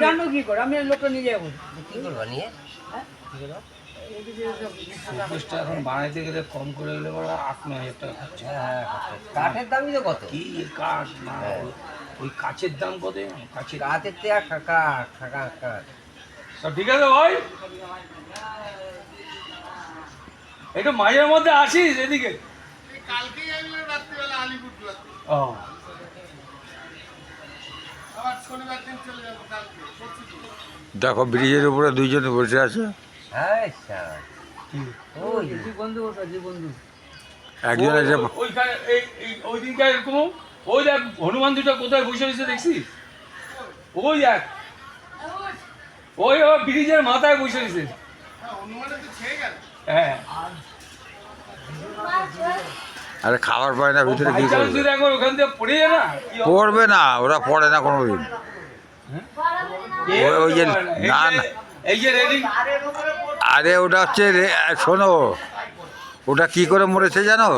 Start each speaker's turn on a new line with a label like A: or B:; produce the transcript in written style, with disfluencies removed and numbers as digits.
A: জানো কি করে? আমি লোকটা নিয়ে যাবো।
B: কি করবো নিয়ে?
A: হ্যাঁ?
C: শোকেসটা এখন বানাইতে গেলে কম করে গেলে বড় 8-9 হাজার টাকা খরচা।
B: হ্যাঁ, কাঠের দামই তো কত?
C: কি কাঠ না, ওই কাচের দাম কত জানো? কাচের
B: কাঠের থেকে কাঠ।
C: সব ঠিক আছে ভাই, একটু মাঝের মধ্যে আসিস এদিকে।
D: কালকেই আসলাম রাত্রিবেলা আলিপুর
C: ও
D: আবার শনিবার দিন চলে যাবো কালকে পরশুদিন।
E: দেখো ব্রিজের উপরে দুইজন বসে আছে,
B: হ্যাঁ স্যার, ওই
A: জি বন্ধু ওটা, জি বন্ধু।
E: একজন আছে
C: ওইখানে ওই দিনকার এরকম ওই দেখ হনুমান দুটো কোথায় বসে রয়েছে দেখছিস? ওই দেখ, ওই ব্রিজের মাথায় বসে রয়েছে।
D: হ্যাঁ, হনুমানে তো ছেড়ে গেল।
C: হ্যাঁ,
E: আরে খাবার পায় না ভিতরে, কি
C: ভাইচান্স
E: করবে?
C: যদি একবার ওখান থেকে পড়ে যায় না, কি হবে?
E: পড়বে না, ওরা পড়ে না কোনোদিন। ওই যে
C: এই
E: না না,
C: এই যে রেলিং,
E: আরে ওটা হচ্ছে শোনো, ওটা কি করে মরেছে জানো?